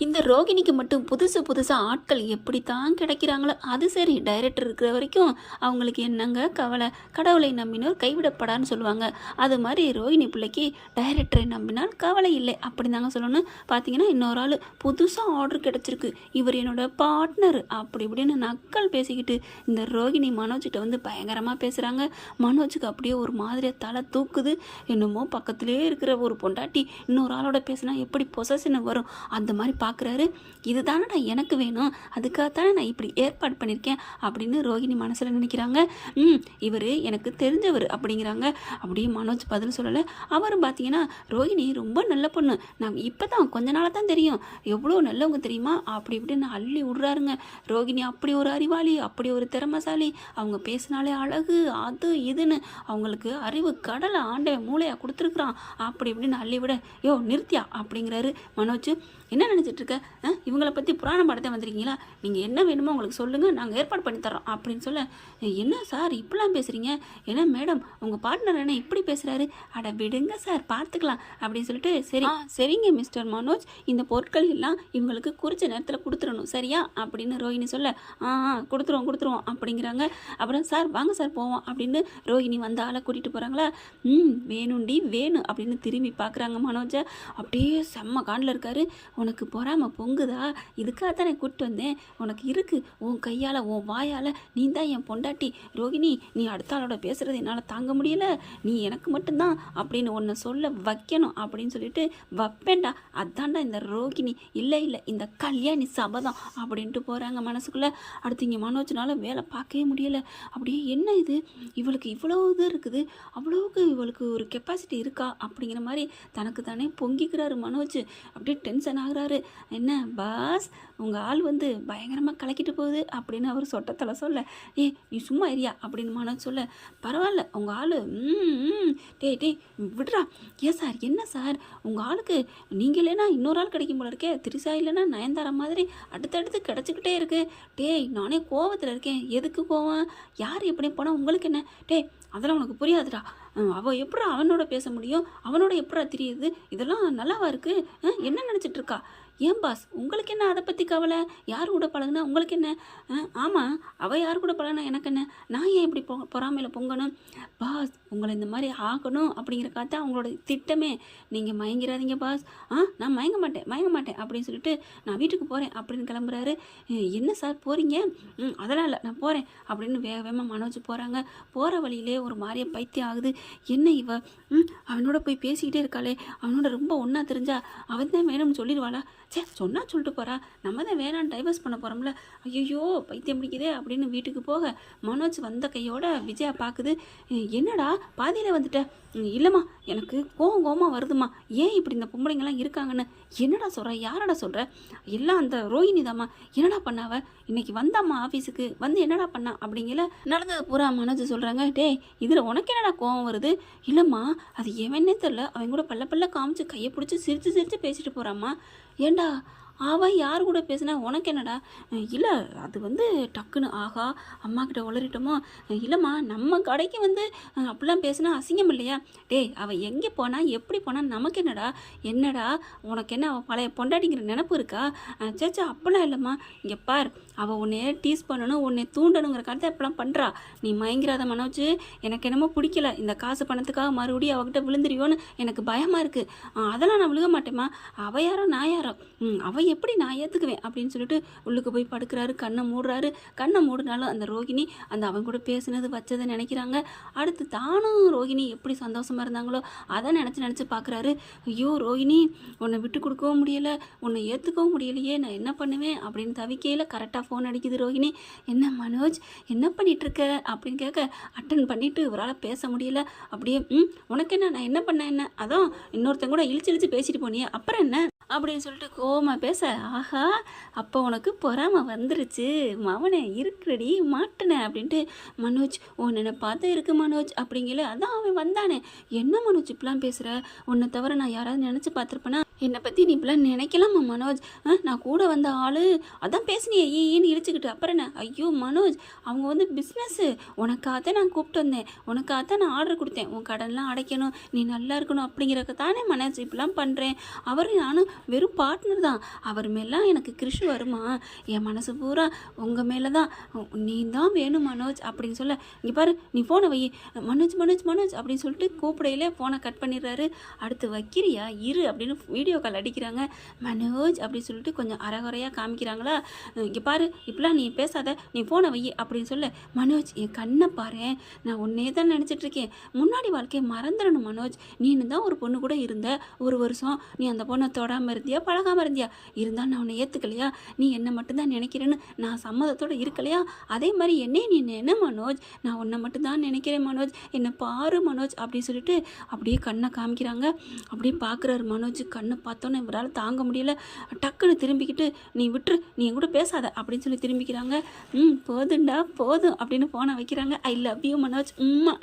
இந்த ரோகிணிக்கு மட்டும் புதுசு புதுசாக ஆட்கள் எப்படி தான் கிடைக்கிறாங்களோ அது சரி. டைரக்டர் இருக்கிற வரைக்கும் அவங்களுக்கு என்னங்க கவலை, கடவுளை நம்பினோர் கைவிடப்படான்னு சொல்லுவாங்க. அது மாதிரி ரோகிணி பிள்ளைக்கு டைரக்டரை நம்பினால் கவலை இல்லை அப்படி தாங்க சொல்லணும். பார்த்தீங்கன்னா இன்னொரு ஆள் புதுசாக ஆர்டர் கிடச்சிருக்கு, இவர் என்னோட பார்ட்னர் அப்படி இப்படின்னு நக்கல் பேசிக்கிட்டு இந்த ரோகிணி மனோஜ்கிட்ட வந்து பயங்கரமாக பேசுகிறாங்க. மனோஜுக்கு அப்படியே ஒரு மாதிரியாக தலை தூக்குது. என்னமோ பக்கத்திலே இருக்கிற ஒரு பொண்டாட்டி இன்னொரு ஆளோட பேசினா எப்படி பொசசின வரும் அந்த மாதிரி பார்க்குறாரு. இதுதானே நான் எனக்கு வேணும், அதுக்காகத்தானே நான் இப்படி ஏற்பாடு பண்ணியிருக்கேன் அப்படின்னு ரோகிணி மனசில் நினைக்கிறாங்க. இவர் எனக்கு தெரிஞ்சவர் அப்படிங்கிறாங்க. அப்படியே மனோஜ் பதில் சொல்லலை. அவரும் பார்த்தீங்கன்னா ரோகிணி ரொம்ப நல்ல பொண்ணு, நாங்கள் இப்போ தான் கொஞ்ச நாளாக தான் தெரியும், எவ்வளோ நல்லவங்க தெரியுமா அப்படி இப்படின்னு அள்ளி விட்றாருங்க. ரோகிணி அப்படி ஒரு அறிவாளி, அப்படி ஒரு திறமசாலி, அவங்க பேசினாலே அழகு அது இதுன்னு அவங்களுக்கு அறிவு கடலை ஆண்டவன் மூளையாக கொடுத்துருக்குறான் அப்படி இப்படின்னு அள்ளி விட, யோ நிறுத்தியா அப்படிங்கிறாரு மனோஜ். என்ன நினச்சிட்ருக்க, இவங்களை பற்றி புராண படத்தை வந்திருக்கீங்களா, நீங்கள் என்ன வேணுமோ உங்களுக்கு சொல்லுங்கள், நாங்கள் ஏற்பாடு பண்ணி தரோம் அப்படின்னு சொல்ல, என்ன சார் இப்படிலாம் பேசுகிறீங்க, என்ன மேடம் உங்கள் பார்ட்னர் என்ன இப்படி பேசுகிறாரு, அட விடுங்க சார் பார்த்துக்கலாம் அப்படின்னு சொல்லிட்டு, சரிங்க மிஸ்டர் மனோஜ், இந்த பொருட்கள் எல்லாம் இவங்களுக்கு குறித்த நேரத்தில் கொடுத்துடணும் சரியா அப்படின்னு ரோஹிணி சொல்ல, கொடுத்துருவோம் அப்படிங்கிறாங்க. அப்புறம் சார் வாங்க சார் போவோம் அப்படின்னு ரோஹிணி வந்த ஆளை கூட்டிகிட்டு போகிறாங்களா. வேணும்டி வேணும் அப்படின்னு திரும்பி பார்க்குறாங்க மனோஜை. அப்படியே செம்ம காண்டில் இருக்காரு. உனக்கு பொறாம பொங்குதா, இதுக்காக தான் நான் கூப்பிட்டு வந்தேன், உனக்கு இருக்கு உன் கையால் உன் வாயால், நீ தான் என் பொண்டாட்டி ரோகிணி, நீ அடுத்த ஆளோட பேசுகிறது என்னால் தாங்க முடியல, நீ எனக்கு மட்டும்தான் அப்படின்னு உன்னை சொல்ல வைக்கணும் அப்படின்னு சொல்லிட்டு வைப்பேன்டா, அதான்டா இந்த ரோகிணி, இல்லை இந்த கல்யாணி சபதம் அப்படின்ட்டு போகிறாங்க மனசுக்குள்ளே. அடுத்து இங்கே மனோஜ்னால வேலை பார்க்கவே முடியலை. அப்படியே என்ன இது, இவளுக்கு இவ்வளோ இது இருக்குது, அவ்வளோவுக்கு இவளுக்கு ஒரு கெப்பாசிட்டி இருக்கா அப்படிங்கிற மாதிரி தனக்கு தானே பொங்கிக்கிறாரு மனோஜ். அப்படியே டென்ஷன் ஆகுறாரு. என்ன பாஸ் உங்கள் ஆள் வந்து பயங்கரமாக கலக்கிட்டு போகுது அப்படின்னு அவர் சொட்டத்தில் சொல்ல, நீ சும்மா ஏரியா அப்படின்னு மனோஜ் சொல்ல, பரவாயில்ல உங்கள் ஆள் டேய் விடுறா, ஏன் சார் என்ன சார் உங்கள் ஆளுக்கு நீங்கள் இல்லைன்னா இன்னொரு ஆள் கிடைக்கும் போல இருக்கே, திரிசா இல்லைன்னா நயன்தாரா மாதிரி அடுத்தடுத்து கிடச்சிக்கிட்டே இருக்கு. டேய் நானே கோவத்தில் இருக்கேன், எதுக்கு கோவம், யார் எப்படி போனால் உங்களுக்கு என்ன, அதெல்லாம் உனக்கு புரியாதுடா, அவள் எப்படா அவனோட பேச முடியும், அவனோட எப்படா தெரியுது, இதெல்லாம் நல்லாவா இருக்குது, என்ன நினச்சிட்டு இருக்கா, ஏன் பாஸ் உங்களுக்கு என்ன அதை பற்றி கவலை, யார் கூட பழகுனா உங்களுக்கு என்ன, ஆமாம் அவள் யார் கூட பழகுனா எனக்கு என்ன, நான் ஏன் இப்படி பொறாமையில் பொங்கணும், பாஸ் உங்களை இந்த மாதிரி ஆகணும் அப்படிங்கிறக்காக அவங்களோட திட்டமே, நீங்கள் மயங்கிறாதீங்க பாஸ், நான் மயங்க மாட்டேன் அப்படின்னு சொல்லிட்டு நான் வீட்டுக்கு போகிறேன் அப்படின்னு கிளம்புறாரு. என்ன சார் போகிறீங்க, அதெல்லாம் இல்லை நான் போகிறேன் அப்படின்னு வேகமாக மனோஜ் போகிறாங்க. போகிற வழியிலே ஒரு மாதிரியே பைத்தியம் ஆகுது. என்ன இவ அவனோட போய் பேசிக்கிட்டே இருக்காளே, அவனோட ரொம்ப ஒன்றா தெரிஞ்சா அவன் தான் வேணும்னு சொல்லிடுவாளா, சொன்னால் சொல்லிட்டு போகிறா, நம்ம தான் வேணான்னு டைவர்ஸ் பண்ண போகிறோம்ல, ஐயோ பைத்தியம் பிடிக்குதே அப்படின்னு வீட்டுக்கு போக மனோஜ் வந்த கையோட விஜயா பார்க்குது. என்னடா பாதியில் வந்துட்ட, இல்லைம்மா எனக்கு கோவமாக வருதுமா, ஏன் இப்படி இந்த பொம்பளைங்கள்லாம் இருக்காங்கன்னு, என்னடா சொல்கிற, யாரடா சொல்கிற, எல்லாம் அந்த ரோஹிணி தாம்மா, என்னடா பண்ணாவ, இன்னைக்கு வந்தாம்மா ஆஃபீஸுக்கு வந்து என்னடா பண்ணா அப்படிங்கல நடந்தது பூரா மனோஜ் சொல்கிறாங்க. இதில் உனக்கு என்னடா கோவம் வருது, இல்லைம்மா அது எவனே தெரில, அவங்க கூட பல்ல காமிச்சு கையை பிடிச்சி சிரித்து பேசிட்டு போகிறாம்மா, ஏண்டா அவன் யார் கூட பேசினா உனக்கு என்னடா, இல்லை அது வந்து டக்குன்னு ஆகா அம்மா கிட்ட உளறிட்டோமோ, இல்லைம்மா நம்ம கடைக்கு வந்து அப்படிலாம் பேசினா அசிங்கம் இல்லையா, அவள் எங்கே போனால் எப்படி போனால் நமக்கு என்னடா உனக்கு என்ன அவள் பழைய பொண்டாட்டிங்கிற நினப்பு இருக்கா, சேச்சா அப்பெல்லாம் இல்லைம்மா, இங்கே பார் அவள் உன்னை டீஸ் பண்ணணும் உன்னை தூண்டணுங்கிற கருத்தை அப்பெல்லாம் பண்ணுறா, நீ மயங்கிறாத மனோஜ், எனக்கு என்னமோ பிடிக்கல, இந்த காசு பணத்துக்காக மறுபடியும் அவகிட்ட விழுந்துருவோன்னு எனக்கு பயமாக இருக்குது, அதெல்லாம் நான் விழுக மாட்டேம்மா, அவள் யாரோ நான் யாரோ, அவள் எப்படி நான் ஏற்றுக்குவேன் அப்படின்னு சொல்லிட்டு உள்ளுக்கு போய் படுக்கிறாரு. கண்ணை மூடினாலும் அந்த ரோகிணி அந்த அவன் கூட பேசுனது வச்சதை நினைக்கிறாங்க. அடுத்து தானும் ரோகிணி எப்படி சந்தோஷமாக இருந்தாங்களோ அதை நினச்சி பார்க்குறாரு. ஐயோ ரோகிணி உன்னை விட்டு கொடுக்கவும் முடியலை, உன்னை ஏற்றுக்கவும் முடியலையே, நான் என்ன பண்ணுவேன் அப்படின்னு தவிக்கையில் கரெக்டாக ஃபோன் அடிக்குது ரோகிணி. என்ன மனோஜ் என்ன பண்ணிகிட்ருக்க அப்படின்னு கேட்க அட்டன் பண்ணிவிட்டு இவரால் பேச முடியல. அப்படியே உனக்கு என்ன, நான் என்ன பண்ணேன், என்ன அதான் இன்னொருத்தன் கூட இழிச்சு பேசிட்டு போனியே அப்புறம் என்ன அப்படின்னு சொல்லிட்டு கோவமாக பேச, ஆஹா அப்போ உனக்கு பொறாம வந்துருச்சு, மவனே இருக்குடி மாட்டினேன் அப்படின்ட்டு மனோஜ் உன்னை பார்த்து இருக்கு மனோஜ் அப்படிங்கல, அதான் அவன் வந்தானே, என்ன மனோஜ் இப்பெல்லாம் பேசுகிற, உன்னை தவிர நான் யாராவது நினச்சி பார்த்துருப்பேனா, என்னை பற்றி நீ இப்படிலாம் நினைக்கலாமா மனோஜ்? நான் கூட வந்த ஆள் அதான் பேசினியே ஈன்னு இடிச்சுக்கிட்டு அப்புறம் என்ன? ஐயோ மனோஜ், அவங்க வந்து பிஸ்னஸ்ஸு, உனக்காகத்தான் நான் கூப்பிட்டு வந்தேன், உனக்காகத்தான் நான் ஆர்டர் கொடுத்தேன், உன் கடன்லாம் அடைக்கணும், நீ நல்லா இருக்கணும் அப்படிங்கிறக்க தானே மனோஜ் இப்படிலாம் பண்ணுறேன். நானும் வெறும் பார்ட்னர் தான். அவர் மேலாம் எனக்கு கிருஷ் வருமா? என் மனசு பூரா உங்கள் மேலே தான், நீ தான் வேணும் மனோஜ் அப்படின்னு சொல்ல, இங்கே பாரு நீ ஃபோனை வை, மனோஜ் மனோஜ் மனோஜ் அப்படின்னு சொல்லிட்டு கூப்பிடையிலே ஃபோனை கட் பண்ணிடுறாரு. அடுத்து வைக்கிறியா இரு அப்படின்னு வீடியோ கால் அடிக்கிறாங்க. மனோஜ் அப்படின்னு சொல்லிட்டு கொஞ்சம் அரைகுறையாக காமிக்கிறாங்களா, இங்கே பாரு இப்படிலாம் நீ பேசாத, நீ ஃபோனை வை அப்படின்னு சொல்ல, மனோஜ் என் கண்ணை பாரு, நான் உன்னே தான் நினச்சிட்ருக்கேன், முன்னாடி வாழ்க்கையை மறந்துடணும் மனோஜ், நீனு தான் ஒரு பொண்ணு கூட இருந்த, ஒரு வருஷம் நீ அந்த பொண்ணை தொடாமல் இருந்தியா பழகாமல் இருந்தியா, இருந்தால் நான் உன்னை ஏற்றுக்கலையா, நீ என்னை மட்டும்தான் நினைக்கிறேன்னு நான் சம்மதத்தோடு இருக்கலையா, அதே மாதிரி என்னே நீ என்ன மனோஜ், நான் உன்னை மட்டும்தான் நினைக்கிறேன் மனோஜ், என்னை பாரு மனோஜ் அப்படின்னு சொல்லிட்டு அப்படியே கண்ணை காமிக்கிறாங்க. அப்படியே பார்க்குறாரு மனோஜ். கண்ணை பார்த்தோன்னே இவரால் தாங்க முடியல. டக்குன்னு திரும்பிக்கிட்டு, நீ விட்டுரு, நீ என் கூட பேசாத அப்படின்னு சொல்லி திரும்பிக்கிறாங்க. போதுண்டா போதும் அப்படின்னு ஃபோனை வைக்கிறாங்க. ஐ லவ் யூ மனோஜ்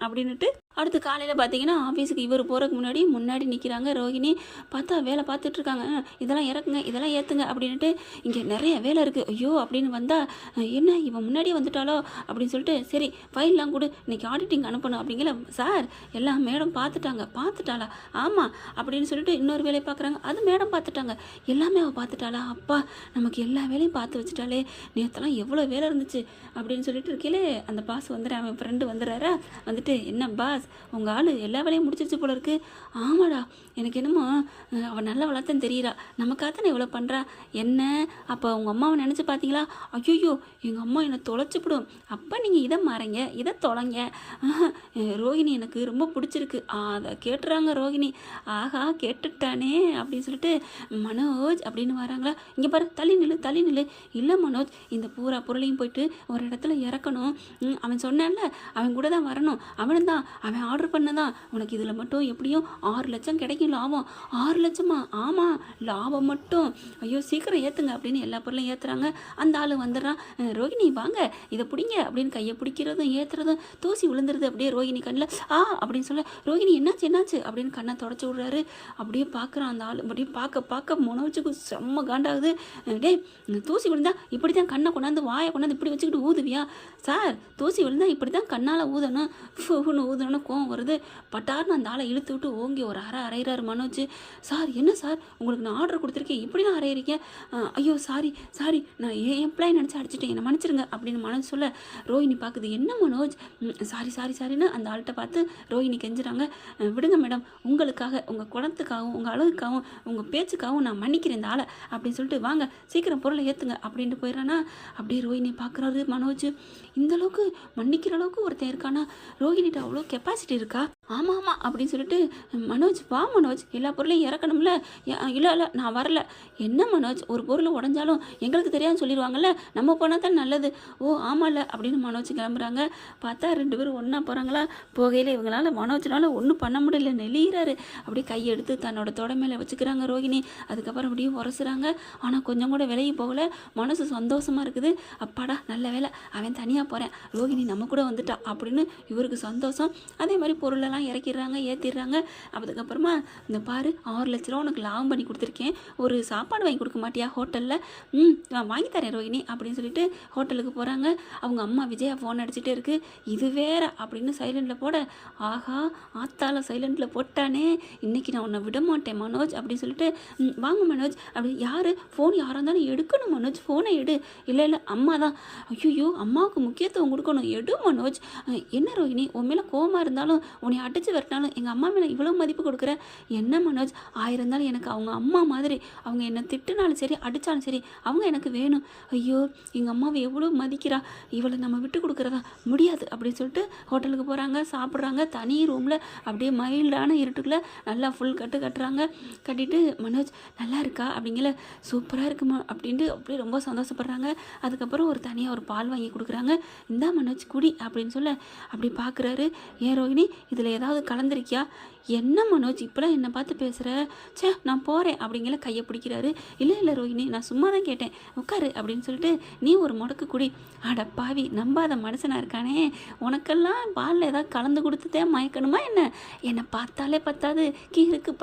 அப்படின்னுட்டு அடுத்து காலையில் பார்த்தீங்கன்னா ஆஃபீஸுக்கு இவர் போகிறதுக்கு முன்னாடி நிற்கிறாங்க ரோஹிணி. பார்த்தா வேலை பார்த்துட்ருக்காங்க. இதெல்லாம் இறக்குங்க, இதெல்லாம் ஏற்றுங்க அப்படின்ட்டு, இங்கே நிறைய வேலை இருக்குது ஐயோ அப்படின்னு வந்தால், என்ன இவன் முன்னாடியே வந்துட்டாலோ அப்படின்னு சொல்லிட்டு, சரி ஃபைல்லாம் கொடு, இன்றைக்கி ஆடிட்டிங் அனுப்பணும் அப்படிங்கிற, சார் எல்லாம் மேடம் பார்த்துட்டாளா? ஆமாம் அப்படின்னு சொல்லிட்டு இன்னொரு வேலையை பார்க்குறாங்க. அது மேடம் பார்த்துட்டாங்க, எல்லாமே அவள் பார்த்துட்டாளா? அப்பா நமக்கு எல்லா வேலையும் பார்த்து வச்சுட்டாலே, நேற்றுலாம் எவ்வளோ வேலை இருந்துச்சு அப்படின்னு சொல்லிட்டு இருக்கீங்களே, அந்த பாஸ் வந்துடுறேன், அவன் ஃப்ரெண்டு வந்துடுறாரா, வந்துட்டு என்ன பாஸ் உங்கள் ஆள் எல்லா வேலையும் முடிச்சிருச்சு போல இருக்கு. ஆமாடா, எனக்கு என்னமோ அவள் நல்ல வளர்த்தன்னு தெரியுறா, நமக்காகத்தானே இவ்வளோ பண்ணுறா. என்ன அப்போ உங்கள் அம்மாவை நினச்சி பார்த்தீங்களா? ஐயோ எங்கள் அம்மா என்னை தொலைச்சிப்பிடும், அப்போ நீங்கள் இதை மாறீங்க, இதை தொலைங்க. ரோஹிணி எனக்கு ரொம்ப பிடிச்சிருக்கு, அதை கேட்டுறாங்க ரோஹிணி. ஆஹா கேட்டுட்டானே அப்படின்னு சொல்லிட்டு, மனோஜ் அப்படின்னு வராங்களா, இங்கே பாரு தள்ளி நில்லு. இல்லை மனோஜ், இந்த பூரா பொருளையும் போயிட்டு ஒரு இடத்துல இறக்கணும், அவன் சொன்னான்ல அவன் கூட தான் வரணும், அவன் ஆர்டர் பண்ணதான், உனக்கு இதில் மட்டும் எப்படியும் 6 லட்சம் கிடைக்கும் லாபம். 6 லட்சமா? ஆமாம் லாபம் மட்டும். ஐயோ சீக்கிரம் ஏற்றுங்க அப்படின்னு எல்லா பொருளையும் ஏற்றுறாங்க. அந்த ஆள் வந்துடுறான். ரோஹிணி வாங்க இதை பிடிங்க அப்படின்னு கையை பிடிக்கிறதும் ஏற்றுறதும் தூசி விழுந்துருது அப்படியே ரோஹிணி கண்ணில். அப்படின்னு சொல்ல, ரோஹிணி என்னாச்சு அப்படின்னு கண்ணை தொடச்சி விட்றாரு. அப்படியே பார்க்குறான் அந்த ஆள். அப்படியே பார்க்க மனோஜுக்கு செம்ம காண்டாகுது. டே தூசி விழுந்தா இப்படி தான் கண்ணை கொண்டாந்து வாயை கொண்டாந்து இப்படி வச்சுக்கிட்டு ஊதுவியா? சார் தூசி விழுந்தா இப்படி தான் கண்ணால் ஊதணும், ஊதணும்னு கோவம் வருது. பட்டார்னு அந்த ஆளை இழுத்து விட்டு ஓங்கி ஒரு அரைகிறாரு மனோஜ். சார் என்ன சார், உங்களுக்கு நான் ஆர்டர் கொடுத்துருக்கேன், இப்படி தான் அரைகிறீங்க? ஐயோ சாரி நான் என் எம்ப்ளாயி நினச்சி அடிச்சிட்டேன், என்னை மன்னிச்சிருங்க அப்படின்னு மனோஜ் சொல்ல, ரோஹிணி பார்க்குது, என்ன மனோஜ் சாரின்னு அந்த ஆள்கிட்ட பார்த்து ரோஹிணி கெஞ்சுறாங்க. விடுங்க மேடம், உங்களுக்காக, உங்கள் குணத்துக்காகவும் உங்கள் அழகுக்காகவும் உங்கள் பேச்சுக்காகவும் நான் மன்னிக்கிறேன் இந்த ஆளை அப்படின்னு சொல்லிட்டு, வாங்க சீக்கிரம் பொருளை ஏற்றுங்க அப்படின்ட்டு போயிடறானா. அப்படியே ரோஹிணி பார்க்குறாரு மனோஜ். இந்த அளவுக்கு மன்னிக்கிற அளவுக்கு ஒருத்தன் இருக்கானா? ரோஹிணிட்ட அவ்வளோ கெப்பாசிட்டி இருக்கா? ஆமாம் அப்படின்னு சொல்லிட்டு, மனோஜ் வா மனோஜ், எல்லா பொருளையும் இறக்கணும்ல. இல்லை நான் வரல. என்ன மனோஜ், ஒரு பொருள் உடஞ்சாலும் எங்களுக்கு தெரியாதுன்னு சொல்லிடுவாங்கல்ல, நம்ம போனால் தான் நல்லது. ஓ ஆமாம்ல அப்படின்னு மனோஜ் கிளம்புறாங்க. பார்த்தா 2 பேரும் ஒன்றா போகிறாங்களா. போகையில் இவங்களால மனோஜ்னால ஒன்றும் பண்ண முடியல, நெளிகிறாரு. அப்படியே கையெடுத்து தன்னோட தொட மேலே வச்சுக்கிறாங்க ரோஹிணி. அதுக்கப்புறம் அப்படியே உரசுறாங்க. ஆனால் கொஞ்சம் கூட விலகி போகல, மனசு சந்தோஷமாக இருக்குது. அப்பாடா நல்ல வேலை, அவன் தனியாக போகிறேன், ரோஹிணி நம்ம கூட வந்துட்டா அப்படின்னு இவருக்கு சந்தோஷம். அதே மாதிரி பொருளெல்லாம் இறக்கிடுறாங்க, ஏற்றிடுறாங்க. அதுக்கப்புறமா, இந்த பாரு 6 லட்ச ரூபா உனக்கு லாபம் பண்ணி கொடுத்துருக்கேன், ஒரு சாப்பாடு வாங்கி கொடுக்க மாட்டியா ஹோட்டலில்? நான் வாங்கி தரேன் ரோஹிணி அப்படின்னு சொல்லிட்டு ஹோட்டலுக்கு போகிறாங்க. அவங்க அம்மா விஜயா ஃபோன் அடிச்சுட்டே இருக்குது. இது வேற அப்படின்னு சைலண்டில் போட, ஆஹா ஆத்தால சைலண்டில் போட்டானே, இன்றைக்கி நான் உன்னை விட மாட்டேன் மனோஜ் அப்படின்னு சொல்லிட்டு, வாங்க மனோஜ் அப்படி, யார் ஃபோன் யாராக இருந்தாலும் எடுக்கணும் மனோஜ், ஃபோனை எடு. இல்லை அம்மா தான். ஐயோ அம்மாவுக்கு முக்கியத்துவம் கொடுக்கணும், எடு மனோஜ். என்ன ரோஹிணி, உன் மேலே கோவமாக இருந்தாலும் உன்னை அடித்து வரட்டாலும் எங்கள் அம்மா மேலே இவ்வளோ மதிப்பு கொடுக்குற, என்ன மனோஜ், 1000 இருந்தாலும் எனக்கு அவங்க அம்மா மாதிரி, அவங்க என்னை திட்டுனாலும் சரி அடித்தாலும் சரி அவங்க எனக்கு வேணும். ஐயோ எங்கள் அம்மாவை எவ்வளோ மதிக்கிறா, இவளை நம்ம விட்டு கொடுக்குறதா முடியாது அப்படின்னு சொல்லிட்டு ஹோட்டலுக்கு போகிறாங்க, சாப்பிட்றாங்க. தனி ரூமில் அப்படியே மைல்டான இருட்டுக்குள்ளே நல்லா ஃபுல் கட்டுறாங்க. கட்டிட்டு, மனோஜ் நல்லா இருக்கா அப்படிங்கிற, சூப்பராக இருக்குமா அப்படின்ட்டு அப்படியே ரொம்ப சந்தோஷப்படுறாங்க. அதுக்கப்புறம் ஒரு தனியாக ஒரு பால் வாங்கி கொடுக்குறாங்க. இந்தா மனோஜ் குடி அப்படின்னு சொல்ல, அப்படி பார்க்குறாரு. ஏன் ரோஹிணி இதில் ஏதாவது கலந்துருக்கியா? என்ன மனோஜ் இப்போலாம் என்னை பார்த்து பேசுகிற? சே நான் போகிறேன் அப்படிங்கிற கையை பிடிக்கிறாரு. இல்லை ரோஹிணி, நான் சும்மா தான் கேட்டேன், உட்காரு அப்படின்னு சொல்லிட்டு நீ ஒரு முடக்கு குடி. அட பாவி, நம்பாத மனுஷனாக இருக்கானே, உனக்கெல்லாம் பாலில் ஏதாவது கலந்து கொடுத்துட்டே மயக்கணுமா என்ன? என்னை பார்த்தாலே பத்தாது, கீருக்கு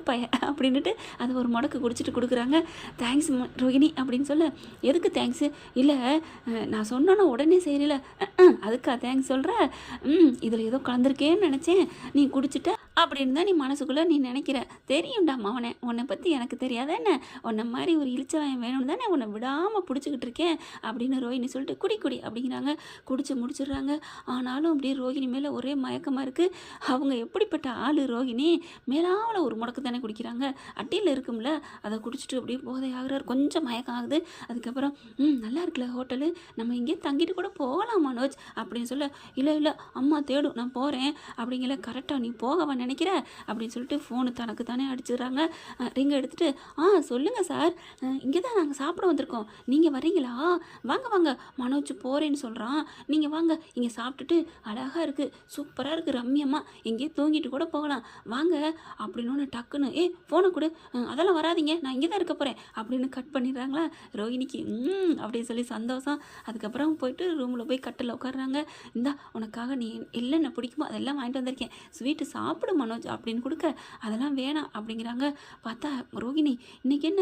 பய அப்படின்ட்டு அது ஒரு முடக்கு குடிச்சிட்டு கொடுக்குறாங்க. தேங்க்ஸ் ரோஹிணி அப்படின்னு சொல்ல, எதுக்கு தேங்க்ஸு? இல்லை நான் சொன்னோன்னா உடனே செய்யல, அதுக்கா தேங்க்ஸ் சொல்கிற? இதில் ஏதோ கலந்துருக்கேன்னு நினச்சேன், நீ குடிச்சிட்ட அப்படின்னு தான் நீ மனசுக்குள்ளே நீ நினைக்கிற. தெரியும்டா மவனே, உன்னை பற்றி எனக்கு தெரியாத என்ன? உன்னை மாதிரி ஒரு இழிச்சவாயம் வேணும்னு தானே உன்னை விடாமல் பிடிச்சிக்கிட்டு இருக்கேன் அப்படின்னு ரோஹிணி சொல்லிட்டு குடி அப்படிங்கிறாங்க. குடிச்சு முடிச்சிடுறாங்க. ஆனாலும் அப்படியே ரோஹிணி மேலே ஒரே மயக்கமாக இருக்குது. அவங்க எப்படிப்பட்ட ஆள் ரோஹிணி? மேலாவில் ஒரு முடக்கு தானே குடிக்கிறாங்க, அட்டியில் இருக்கும்ல, அதை குடிச்சிட்டு அப்படியே போதை ஆகுறாரு. கொஞ்சம் மயக்கம் ஆகுது. அதுக்கப்புறம் நல்லா இருக்குல்ல ஹோட்டலு, நம்ம இங்கே தங்கிட்டு கூட போகலாம் மனோஜ் அப்படின்னு சொல்ல, இல்லை அம்மா தேடும், நான் போகிறேன் அப்படிங்கிற. கரெக்டாக நீ போகவா நினைக்கிற அப்படின்னு சொல்லிட்டு ஃபோனு தனக்கு தானே அடிச்சிடுறாங்க. ரிங்கை எடுத்துகிட்டு சொல்லுங்கள் சார், இங்கே தான் நாங்கள் சாப்பிட வந்திருக்கோம், நீங்கள் வரீங்களா? வாங்க மனோஜ் போகிறேன்னு சொல்கிறான், நீங்கள் வாங்க, இங்கே சாப்பிட்டுட்டு அழகாக இருக்குது, சூப்பராக இருக்குது, ரம்யமாக எங்கேயே தூங்கிட்டு கூட போகலாம், வாங்க அப்படின்னு டக்குன்னு ஃபோனை கொடு, அதெல்லாம் வராதிங்க, நான் இங்கே தான் இருக்க போகிறேன் அப்படின்னு கட் பண்ணிடுறாங்களா. ரோஹிணிக்கு அப்படின்னு சொல்லி சந்தோஷம். அதுக்கப்புறம் போயிட்டு ரூமில் போய் கட்டில் உட்காடுறாங்க. இந்தா உனக்காக நீ என்ன பிடிக்குமோ அதெல்லாம் வாங்கிட்டு வந்திருக்கேன், ஸ்வீட்டு சாப்பிடு மனோஜ் அப்படின்னு கொடுக்க, அதெல்லாம் வேணாம் அப்படிங்கிறாங்க. பார்த்தா ரோஹிணி இன்னைக்கு என்ன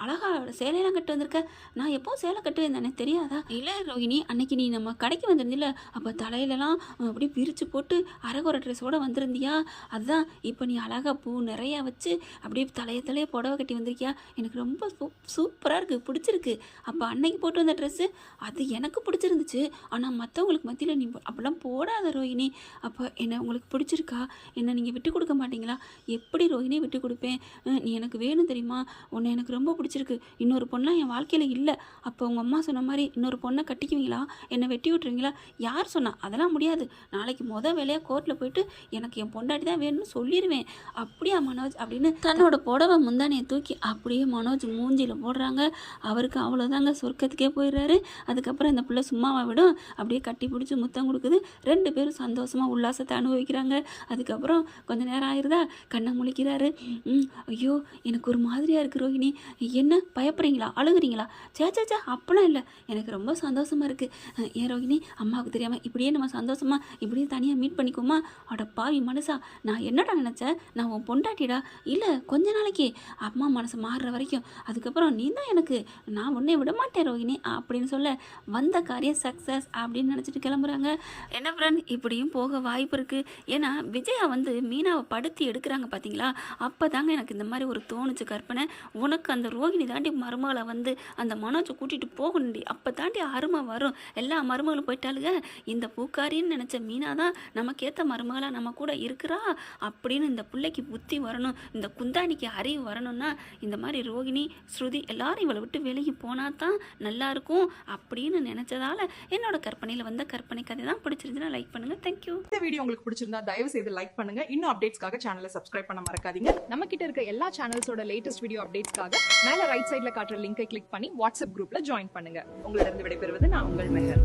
அழகா சேலையெல்லாம் கட்டு வந்திருக்க? நான் எப்போவும் சேலை கட்டுவேன் தானே, தெரியாதா? இல்லை ரோஹிணி, அன்னைக்கு நீ நம்ம கடைக்கு வந்திருந்தில்ல, அப்போ தலையிலலாம் அப்படியே பிரித்து போட்டு அரைகுறை ட்ரெஸ்ஸோடு வந்திருந்தியா, அதுதான் இப்போ நீ அழகாக பூ நிறையா வச்சு அப்படியே தலைய புடவை கட்டி வந்திருக்கியா, எனக்கு ரொம்ப சூப்பராக இருக்குது, பிடிச்சிருக்கு. அப்போ அன்னைக்கு போட்டு வந்த ட்ரெஸ்ஸு அது எனக்கு பிடிச்சிருந்துச்சு, ஆனால் மற்றவங்களுக்கு மத்தியில் நீ அப்படிலாம் போடாத ரோஹிணி. அப்போ என்ன உங்களுக்கு பிடிச்சிருக்கா? என்ன நீங்கள் விட்டு கொடுக்க மாட்டீங்களா? எப்படி ரோஹிணி விட்டு கொடுப்பேன்? நீ எனக்கு வேணும் தெரியுமா, உன்னை எனக்கு ரொம்ப பிடிச்சிருக்கு, இன்னொரு பொண்ணாக என் வாழ்க்கையில் இல்லை. அப்போ உங்கள் அம்மா சொன்ன மாதிரி இன்னொரு பொண்ணை கட்டிக்குவீங்களா? என்னை வெட்டி விட்டுருவீங்களா? யார் சொன்னா? அதெல்லாம் முடியாது. நாளைக்கு வேலையாக கோர்ட்டில் போயிட்டு எனக்கு என் பொண்டாட்டி தான் வேணும்னு சொல்லிடுவேன். அப்படியா மனோஜ் அப்படின்னு தன்னோட புடவை முந்தானையை தூக்கி அப்படியே மனோஜ் மூஞ்சியில் போடுறாங்க. அவருக்கு அவ்வளோதாங்க, சொர்க்கத்துக்கே போயிடுறாரு. அதுக்கப்புறம் இந்த பிள்ளை சும்மாவை விடும், அப்படியே கட்டி பிடிச்சி முத்தம் கொடுக்குது. 2 பேரும் சந்தோஷமாக உல்லாசத்தை அனுபவிக்கிறாங்க. அதுக்கப்புறம் கொஞ்சம் நேரம் ஆயிருதா, கண்ணை முழிக்கிறாரு. ஐயோ எனக்கு ஒரு மாதிரியாக இருக்குது ரோஹிணி, என்ன பயப்படுறீங்களா, அழுகுறீங்களா? சே அப்பெல்லாம் இல்லை, எனக்கு ரொம்ப சந்தோஷமாக இருக்குது. ஏன் ரோஹிணி, அம்மாவுக்கு தெரியாமல் இப்படியே நம்ம சந்தோஷமாக இப்படியே தனியாக மீட் பண்ணிக்குமா? அட பாவி மனசா, நான் என்னடா நினச்சேன், நான் உன் பொண்டாட்டிடா. இல்லை கொஞ்ச நாளைக்கு அம்மா மனசு மாறுற வரைக்கும், அதுக்கப்புறம் நீ தான் எனக்கு, நான் உன்னை விட மாட்டேன் ரோஹிணி அப்படின்னு சொல்ல, வந்த காரியம் சக்ஸஸ் அப்படின்னு நினச்சிட்டு கிளம்புறாங்க. என்ன ஃப்ரெண்ட், இப்படியும் போக வாய்ப்பு இருக்குது. ஏன்னா விஜயா வந்து மீனாவை படுத்தி எடுக்கிறாங்க பார்த்தீங்களா, அப்போ தாங்க எனக்கு இந்த மாதிரி ஒரு தோணுச்சு கற்பனை. உனக்கு அந்த ரோஹிணி தாண்டி மருமகளை வந்து அந்த மனோஜை கூட்டிகிட்டு போகணுண்டி, அப்போ தாண்டி அருமை வரும். எல்லா மருமகளும் போயிட்டாளுங்க, இந்த பூக்காரின்னு நினச்ச மீனா தான் நமக்கேற்ற மருமகளாக நம்ம கூட இருக்கிறா அப்படின்னு இந்த பிள்ளைக்கு புத்தி வரணும், இந்த குந்தாணிக்கு அறிவு வரணும்னா இந்த மாதிரி ரோஹிணி ஸ்ருதி எல்லாரும் இவளை விட்டு விலகி போனால் தான் நல்லாயிருக்கும் அப்படின்னு நினச்சதால என்னோட கற்பனையில் வந்த கற்பனை கதை தான் பிடிச்சிருந்துன்னா லைக் பண்ணுங்கள். தேங்க்யூ. இந்த வீடியோ உங்களுக்கு பிடிச்சிருந்தா தயவு செய்து லைக் பண்ணுங்க. இன்னும் அப்டேட்ஸ்க்காக சேனலை சப்ஸ்கிரைப் பண்ண மறக்காதீங்க. நம்ம கிட்ட இருக்க எல்லா சேனல்ஸோட லேட்டஸ்ட் வீடியோ அப்டேட்ஸ்க்காக மேல ரைட் சைடுல காட்டுற லிங்கை கிளிக் பண்ணி வாட்ஸ்அப் குரூப்ல ஜாயின் பண்ணுங்க. உங்களிடம் விடைபெறுவது நான் உங்கள் மெஹர்.